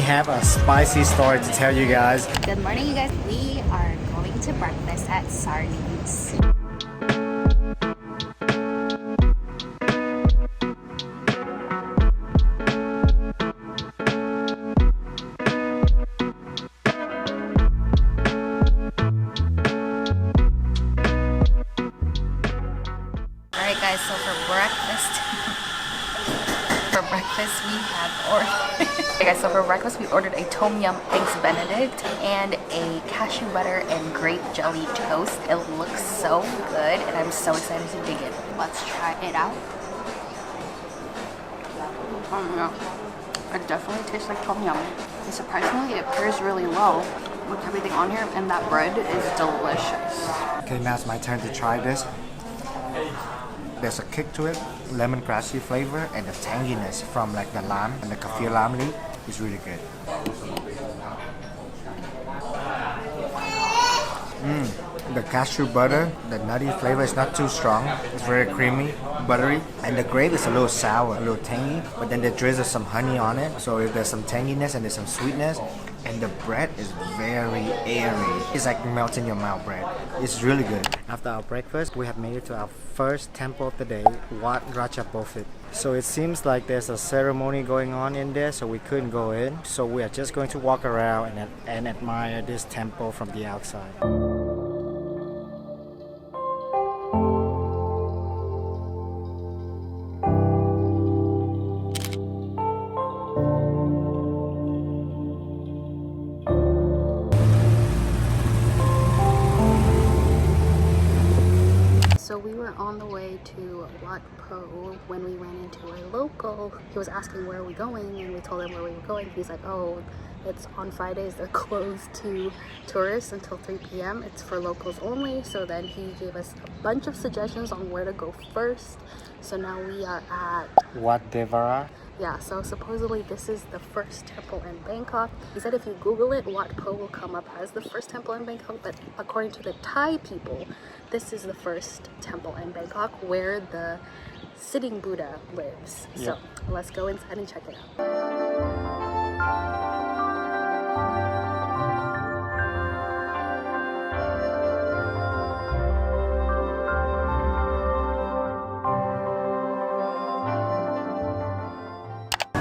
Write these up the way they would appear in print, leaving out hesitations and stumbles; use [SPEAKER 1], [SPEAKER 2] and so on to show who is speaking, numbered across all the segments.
[SPEAKER 1] have a spicy story to tell you guys.
[SPEAKER 2] Good morning, you guys. We are going to breakfast at Sardines. Alright guys, so for breakfast we have ordered a tom yum eggs benedict and a cashew butter and grape jelly toast. It looks so good and I'm so excited to dig in. Let's try it out. Oh yeah, it definitely tastes like tom yum. And surprisingly, it pairs really well with everything on here, and that bread is delicious.
[SPEAKER 1] Okay, now it's my turn to try this. There's a kick to it, lemongrassy flavor, and the tanginess from like the lime and the kaffir lime leaf is really good. The cashew butter, the nutty flavor is not too strong. It's very creamy, buttery, and the grape is a little sour, a little tangy, but then they drizzle some honey on it, so there's some tanginess and there's some sweetness. And the bread is very airy. It's like melt in your mouth bread. It's really good. After our breakfast, we have made it to our first temple of the day, Wat Pho. So it seems like there's a ceremony going on in there, so we couldn't go in. So we are just going to walk around and admire this temple from the outside.
[SPEAKER 2] So we were on the way to Wat Pho when we ran into a local. He was asking where are we going, and we told him where we were going. He's like, oh, it's on Fridays, they're closed to tourists until 3 p.m. It's for locals only. So then he gave us a bunch of suggestions on where to go first. So now we are at
[SPEAKER 1] Wat Pho.
[SPEAKER 2] Yeah, so supposedly this is the first temple in Bangkok. He said if you Google it, Wat Pho will come up as the first temple in Bangkok, but according to the Thai people, this is the first temple in Bangkok where the sitting Buddha lives.
[SPEAKER 1] Yep.
[SPEAKER 2] So let's go inside and check it out.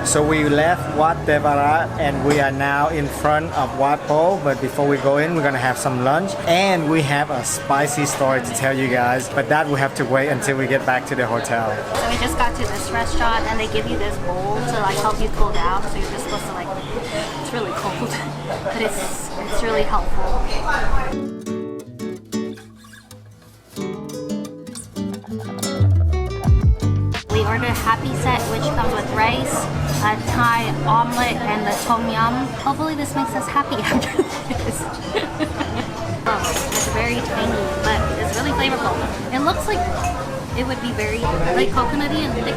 [SPEAKER 1] So we left Wat Pho and we are now in front of Wat Pho, but before we go in, we're gonna have some lunch and we have a spicy story to tell you guys, but that will have to wait until we get back to the hotel.
[SPEAKER 2] So we just got to this restaurant and they give you this bowl to like help you cool down. So you're just supposed to like, it's really cold, but it's really helpful. We ordered a happy set, which comes with rice, a Thai omelet, and the tom yum. Hopefully this makes us happy after this. Oh, it's very tangy, but it's really flavorful. It looks like it would be very like coconutty and thick,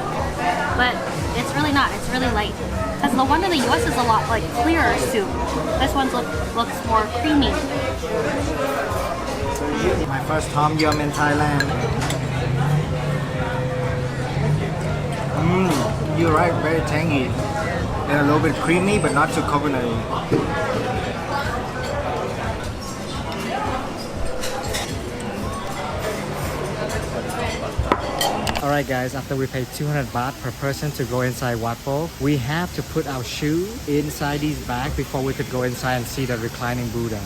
[SPEAKER 2] but it's really not. It's really light. Because the one in the US is a lot like clearer soup. This one looks more creamy.
[SPEAKER 1] My first tom yum in Thailand. You're right, very tangy and a little bit creamy, but not too coconutty. Alright guys, after we paid 200 baht per person to go inside Wat Pho, we have to put our shoe inside these bags before we could go inside and see the reclining Buddha.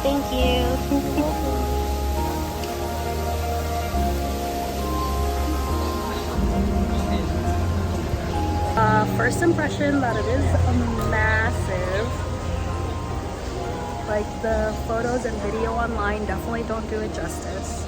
[SPEAKER 2] Thank you. First impression that it is massive. Like the photos and video online definitely don't do it justice.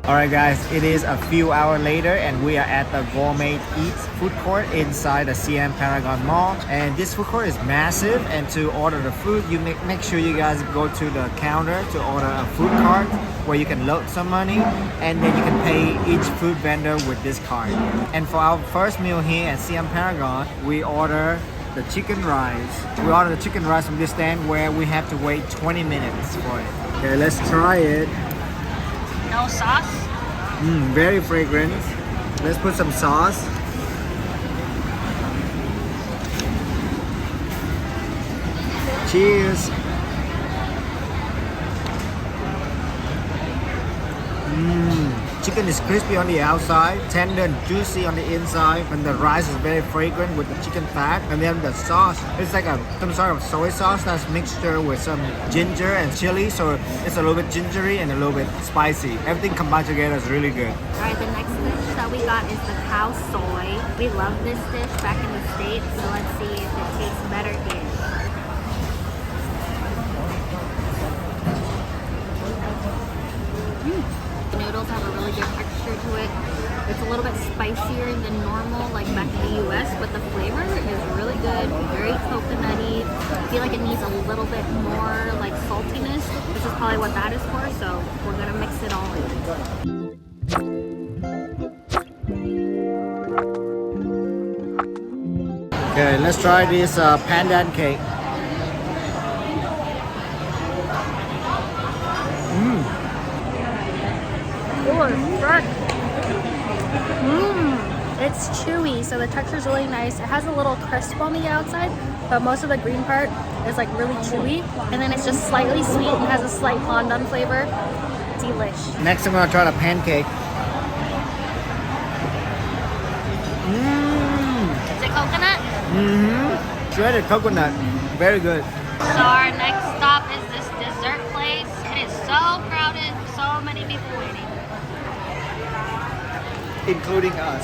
[SPEAKER 1] Alright guys, it is a few hours later and we are at the Gourmet Eats food court inside the CM Paragon Mall. And this food court is massive, and to order the food, you make sure you guys go to the counter to order a food cart where you can load some money, and then you can pay each food vendor with this card. And for our first meal here at CM Paragon, we order the chicken rice. We order the chicken rice from this stand where we have to wait 20 minutes for it. Okay, let's try it.
[SPEAKER 2] No sauce?
[SPEAKER 1] Very fragrant. Let's put some sauce. Cheers. Chicken is crispy on the outside, tender and juicy on the inside, and the rice is very fragrant with the chicken fat. And then the sauce, it's like some sort of soy sauce that's mixture with some ginger and chili, so it's a little bit gingery and a little bit spicy. Everything combined together is really good.
[SPEAKER 2] Alright, the next dish that we got is the cow soy. We love this dish back in the States, so let's see if it tastes better here. The noodles have a really good texture to it. It's a little bit spicier than normal, like back in the US, but the flavor is really good, very coconutty. I feel like it needs a little bit more like saltiness. This is probably what that is for, so we're gonna mix it all in.
[SPEAKER 1] Okay, let's try this pandan cake.
[SPEAKER 2] It's chewy, so the texture is really nice. It has a little crisp on the outside, but most of the green part is like really chewy. And then it's just slightly sweet and has a slight fondant flavor. Delish.
[SPEAKER 1] Next, I'm gonna try the pancake.
[SPEAKER 2] Is it coconut?
[SPEAKER 1] Shredded coconut. Very good.
[SPEAKER 2] So our next stop is this dessert place. It is so crowded, so many people waiting.
[SPEAKER 1] Including us.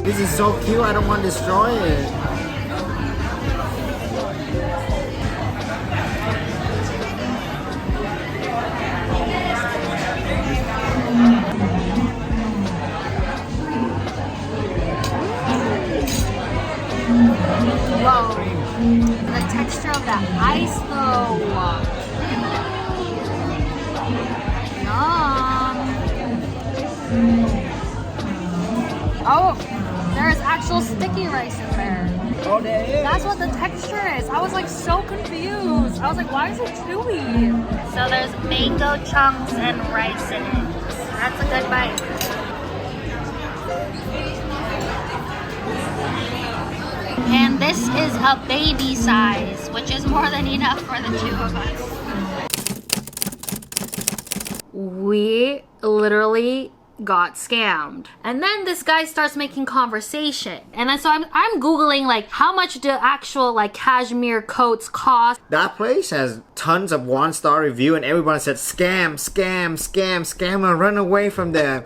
[SPEAKER 1] This is so cute, I don't want to destroy it.
[SPEAKER 2] Whoa. The texture of that ice though. Yum. Oh, there's actual sticky rice in there.
[SPEAKER 1] Oh, there is.
[SPEAKER 2] That's what the texture is. I was like so confused. I was like, why is it chewy? So there's mango chunks and rice in it. That's a good bite. And this is a baby size, which is more than enough for the two of us. We literally got scammed. And then this guy starts making conversation. And then so I'm Googling like how much do actual like cashmere coats cost.
[SPEAKER 1] That place has tons of 1-star review and everyone said scam, scam, scam, scammer, run away from them.